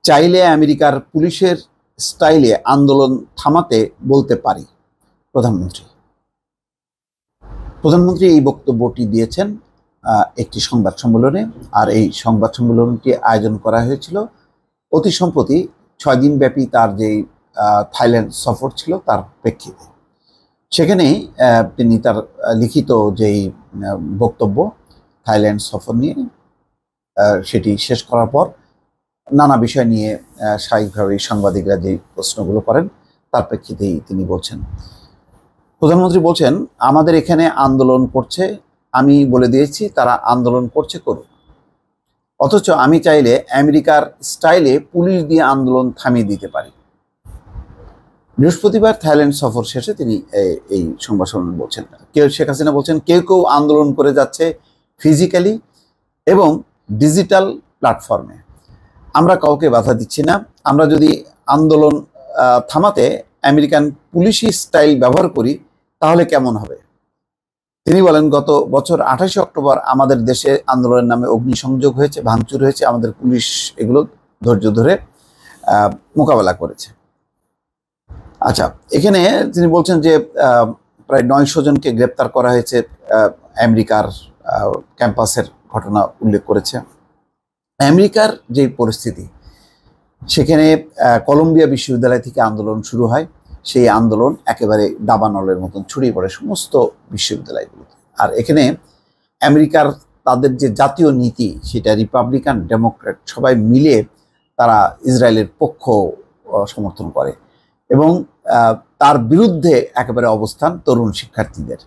চাইলে আমেরিকার পুলিশের স্টাইলে আন্দোলন থামাতে বলতে পারি প্রধানমন্ত্রী এই বক্তব্যটি দিয়েছেন একটি সংবাদ সম্মেলনে। আর এই সংবাদ সম্মেলনটি আয়োজন করা হয়েছিল অতি সম্প্রতি 6 দিন ব্যাপী তার যেই থাইল্যান্ড সফর ছিল তার প্রেক্ষিতে। সেখানেই তিনি তার লিখিত যেই বক্তব্য থাইল্যান্ড সফর নিয়ে সেটি শেষ করার পর নানা বিষয় নিয়ে স্বাভাবিকভাবে সাংবাদিকরা যে প্রশ্নগুলো করেন তার প্রেক্ষিতেই তিনি বলছেন। প্রধানমন্ত্রী বলছেন, আমাদের এখানে আন্দোলন করছে, আমি বলে দিয়েছি তারা আন্দোলন করছে করুন, অথচ আমি চাইলে আমেরিকার স্টাইলে পুলিশ দিয়ে আন্দোলন থামিয়ে দিতে পারি। বৃহস্পতিবার থাইল্যান্ড সফর শেষে তিনি এই সংবাদ সম্মেলন বলছেন। শেখ হাসিনা বলছেন, কেউ কেউ আন্দোলন করে যাচ্ছে ফিজিক্যালি এবং ডিজিটাল প্ল্যাটফর্মে, আমরা কাউকে বাধা দিচ্ছি না। আমরা যদি আন্দোলন থামাতে আমেরিকান পুলিশি স্টাইল ব্যবহার করি তাহলে কেমন হবে? তিনি বলেন, গত বছর 28 অক্টোবর আমাদের দেশে আন্দোলনের নামে অগ্নিসংযোগ হয়েছে, ভাঙচুর হয়েছে, আমাদের পুলিশ এগুলো ধৈর্য ধরে মোকাবেলা করেছে। আচ্ছা, এখানে তিনি বলছেন যে প্রায় 900 জনকে গ্রেপ্তার করা হয়েছে, আমেরিকার ক্যাম্পাসের ঘটনা উল্লেখ করেছে। আমেরিকার যে পরিস্থিতি, সেখানে কলম্বিয়া বিশ্ববিদ্যালয় থেকে আন্দোলন শুরু হয়, সেই আন্দোলন একেবারে দাবানলের মতন ছড়িয়ে পড়ে সমস্ত বিশ্ববিদ্যালয়গুলোতে। আর এখানে আমেরিকার তাদের যে জাতীয় নীতি, সেটা রিপাবলিকান ডেমোক্রেট সবাই মিলে তারা ইসরায়েলের পক্ষ সমর্থন করে এবং তার বিরুদ্ধে একেবারে অবস্থান তরুণ শিক্ষার্থীদের।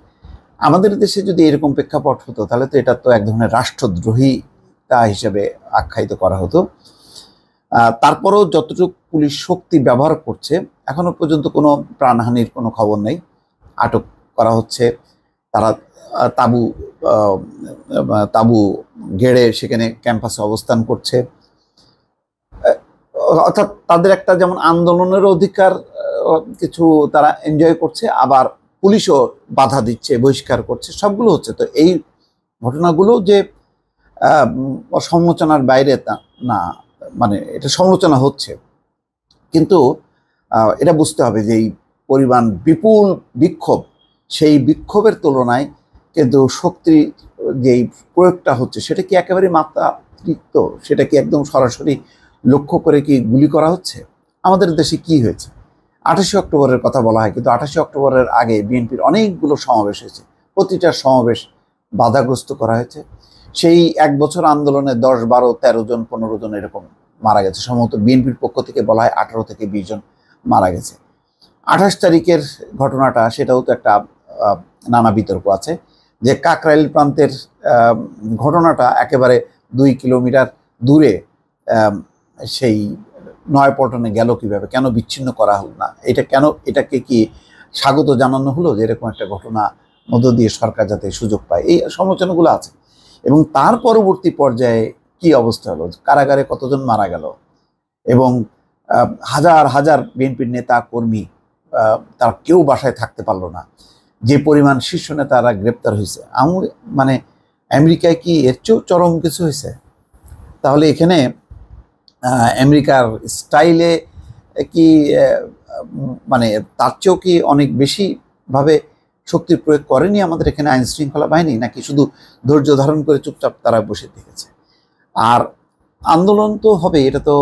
আমাদের দেশে যদি এরকম প্রেক্ষাপট হতো তাহলে তো এটা তো এক ধরনের রাষ্ট্রদ্রোহিতা হিসেবে আখ্যায়িত করা হতো। তারপরেও যতটুকু পুলিশ শক্তি ব্যবহার করছে, এখনো পর্যন্ত কোনো প্রাণহানির কোনো খবর নেই। আটক করা হচ্ছে, তারা তাবু গেড়ে সেখানে ক্যাম্পাসে অবস্থান করছে। অর্থাৎ তাদের একটা যেমন আন্দোলনের অধিকার কিছু তারা এনজয় করছে, আবার পুলিশও বাধা দিচ্ছে, বহিষ্কার করছে, সবগুলো হচ্ছে। তো এই ঘটনাগুলো যে সমালোচনার বাইরে তা না, মানে এটা সমালোচনা হচ্ছে, কিন্তু এটা বুঝতে হবে যে এই পরিমাণ বিপুল বিক্ষোভ, সেই বিক্ষোভের তুলনায় কিন্তু শক্তির যেই প্রয়োগটা হচ্ছে সেটা কি একেবারে মাত্রাতিরিক্ত? সেটা কি একদম সরাসরি লক্ষ্য করে কি গুলি করা হচ্ছে? আমাদের দেশে কি হয়েছে? 28 অক্টোবরের কথা বলা হয়, কিন্তু 28 অক্টোবরের আগে বিএনপির অনেকগুলো সমাবেশ হয়েছে, প্রতিটা সমাবেশ বাধাগ্রস্ত করা হয়েছে। সেই এক বছর আন্দোলনে 10, 12, 13 জন, 15 জন এরকম মারা গেছে। সম্ভবত বিএনপির পক্ষ থেকে বলা হয় 18 থেকে 20 জন মারা গেছে। 28 তারিখের ঘটনাটা, সেটাও তো একটা নানা বিতর্ক আছে যে কাকরাইল প্রান্তের ঘটনাটা একেবারে 2 কিলোমিটার দূরে সেই নয়াপল্টনে গেল কিভাবে, কেন বিচ্ছিন্ন করা হলো না? এটাকে কি স্বাগত জানানো হলো যে এরকম একটা ঘটনা মধ্য দিয়ে সরকার যাতে সুযোগ পায়? এই সমালোচনাগুলো আছে। এবং তার পরবর্তী পর্যায়ে কি অবস্থা হলো, কারাগারে কতজন মারা গেল এবং হাজার হাজার বিএনপির নেতা কর্মী তারা কেউ বাসায় থাকতে পারলো না, যে পরিমাণ শীর্ষ নেতারা গ্রেপ্তার হয়েছে। মানে আমেরিকায় কি এর চেয়েও চরম কিছু হয়েছে? তাহলে এখানে আমেরিকার স্টাইলে কি মানে তার চেয়েও কি অনেক বেশিভাবে শক্তির প্রয়োগ করেনি আমাদের এখানে আইন শৃঙ্খলা বাহিনী, নাকি শুধু ধৈর্য ধারণ করে চুপচাপ তারা বসে থেকেছে? আর আন্দোলন তো হবে, এটা তো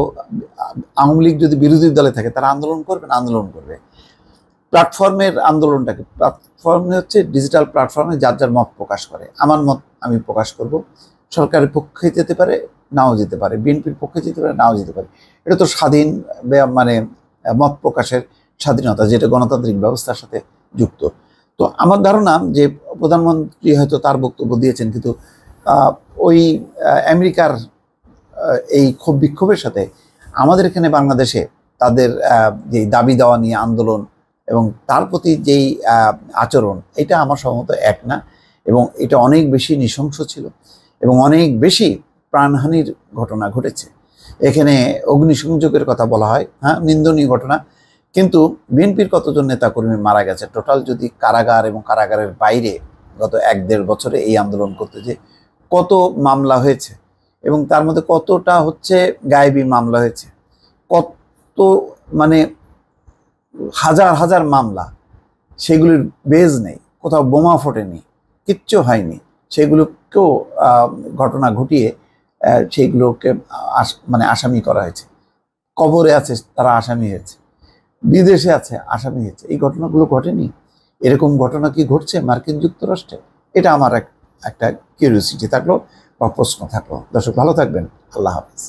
আওয়ামী লীগ যদি বিরোধী দলে থাকে তারা আন্দোলন করবে। প্ল্যাটফর্মের আন্দোলনটাকে, প্ল্যাটফর্মে হচ্ছে ডিজিটাল প্ল্যাটফর্মে যার যার মত প্রকাশ করে। আমার মত আমি প্রকাশ করব, সরকারের পক্ষে যেতে পারে, নাও যেতে পারে, বিএনপির পক্ষে যেতে পারে, নাও যেতে পারে। এটা তো স্বাধীন, মানে মত প্রকাশের স্বাধীনতা, যেটা গণতান্ত্রিক ব্যবস্থার সাথে যুক্ত। তো আমার ধারণা যে প্রধানমন্ত্রী হয়তো তার বক্তব্য দিয়েছেন, কিন্তু ওই আমেরিকার এই ক্ষোভ বিক্ষোভের সাথে আমাদের এখানে বাংলাদেশে তাদের যে দাবি দেওয়া নিয়ে আন্দোলন এবং তার প্রতি যেই আচরণ, এটা আমার সম্ভবত এক না, এবং এটা অনেক বেশি নৃশংস ছিল এবং অনেক বেশি প্রাণহানির ঘটনা ঘটেছে। এখানে অগ্নিসংযোগের কথা বলা হয়, হ্যাঁ, নিন্দনীয় ঘটনা, কিন্তু বিএনপির কতজন নেতাকর্মী মারা গেছে টোটাল যদি কারাগার এবং কারাগারের বাইরে গত 1-1.5 বছরে এই আন্দোলন করতে যে কত মামলা হয়েছে এবং তার মধ্যে কতটা হচ্ছে গায়েবী মামলা হয়েছে, কত মানে হাজার হাজার মামলা, সেগুলির বেজ নেই, কোথাও বোমা ফোটেনি, কিচ্ছু হয়নি, সেগুলোকেও ঘটনা ঘটিয়ে সেইগুলোকে মানে আসামি করা হয়েছে। কবরে আছে তারা আসামি হয়েছে, বিদেশে আছে আসামি হয়েছে। এই ঘটনাগুলো ঘটেনি? এরকম ঘটনা কি ঘটছে মার্কিন যুক্তরাষ্ট্রে? এটা আমার একটা কিউরিওসিটি থাকলো বা প্রশ্ন থাকলো। দর্শক ভালো থাকবেন, আল্লাহ হাফেজ।